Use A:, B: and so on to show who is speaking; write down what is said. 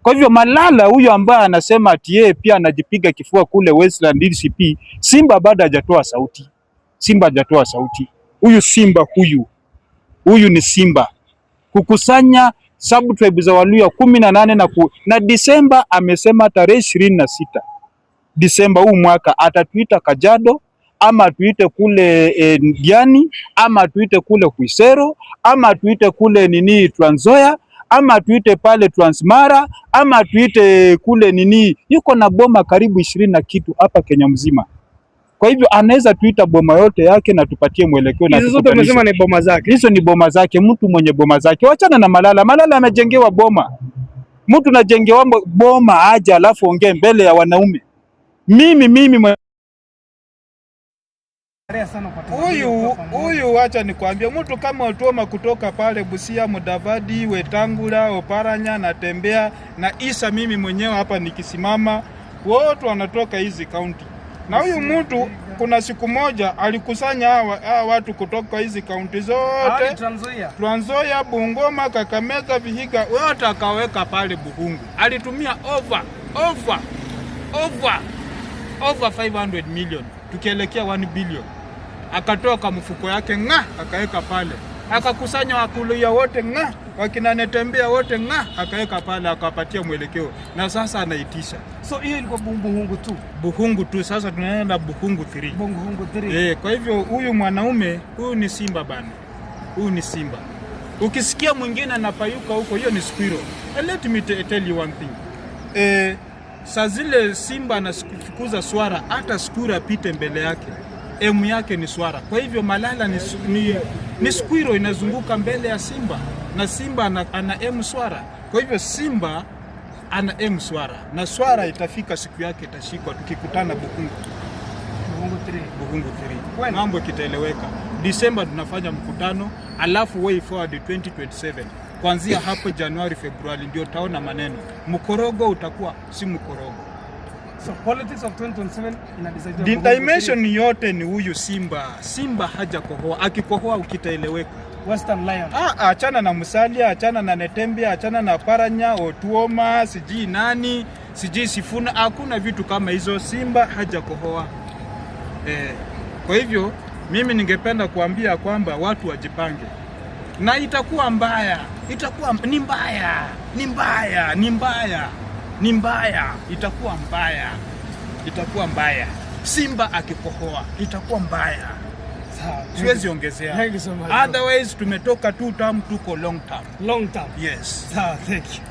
A: Kwa hivyo Malala huyo ambaye anasema ati yeye pia anajipiga kifua kule Westland DCP, Simba bado hajatoa sauti. Simba hajatoa sauti. Huyu Simba huyu ni Simba kukusanya sub-tribe za Waluya 18 na Disemba amesema tarehe 26 Disemba huu mwaka atatuita Kajiado ama atuite kule Diani ama atuite kule Kuisero ama atuite kule Trans Nzoia ama atuite pale Transmara ama atuite kule yuko na boma karibu 20 na kitu hapa Kenya mzima. Kwa hivyo anaweza tuita boma yote yake na tupatie mwelekeo na
B: hizo zote umesema ni boma zake.
A: Hizo ni boma zake, mtu mwenye boma zake. Wachana na Malala. Malala amejengewa boma. Mtu najengewa boma aje alafu ongee mbele ya wanaume. Huyu acha nikwambie, mtu kama Otuoma kutoka pale Busia, Mudavadi, Wetangula, Oparanya na Tembea na Isa, mimi mwenyewe hapa nikisimama, wote wanatoka hizi kaunti. Na huyu mtu kuna siku moja alikusanya hawa watu kutoka hizi kaunti zote, Trans Nzoia, Bungoma, Kakamega, Vihiga, wote akaweka pale Buhungu. Alitumia over 500 million tukielekea 1 billion. Akatoka mfuko yake akaweka pale. Akakusanya Waluya wote wakina Tembea wote akaweka pale, akapatia mwelekeo. Na sasa anaitisha.
B: So hiyo ilikuwa Buhungu tu.
A: Buhungu tu, sasa tunaenda Buhungu 3. Kwa hivyo huyu mwanaume, huyu ni Simba bana. Huyu ni Simba. Ukisikia mwingine anapayuka huko, hiyo ni squirrel. Let me tell you one thing. Saa zile Simba anafukuza swara, hata skura apite mbele yake, emu yake ni swara. Kwa hivyo Malala ni squirrel inazunguka mbele ya Simba, na Simba ana emu swara. Kwa hivyo Simba ana emu swara, na swara itafika siku yake itashikwa tukikutana Buhungu 3. Mambo kitaeleweka. Disemba tunafanya mkutano, alafu way forward 2027. Kuanzia hapo Januari, Februari ndio taona maneno. Mkorogo utakuwa si mkorogo.
B: So politics of 2027 ina decide.
A: Dimension yote ni huyu Simba. Simba haja kohoa. Akikohoa ukitaeleweka.
B: Western Lion.
A: Achana na Musalia, achana na Netembea, achana na Paranya, Otuoma, siji nani, siji Sifuna, hakuna vitu kama hizo. Simba haja kohoa. Kwa hivyo mimi ningependa kuambia kwamba watu wajipange. Na itakuwa mbaya. Itakuwa ni mbaya. Itakuwa mbaya. Simba akikohoa itakuwa mbaya. Siwezi ongezea.
B: Thank you so much.
A: Otherwise tumetoka 2 term tuko long term.
B: Long term.
A: Yes.
B: Thank you.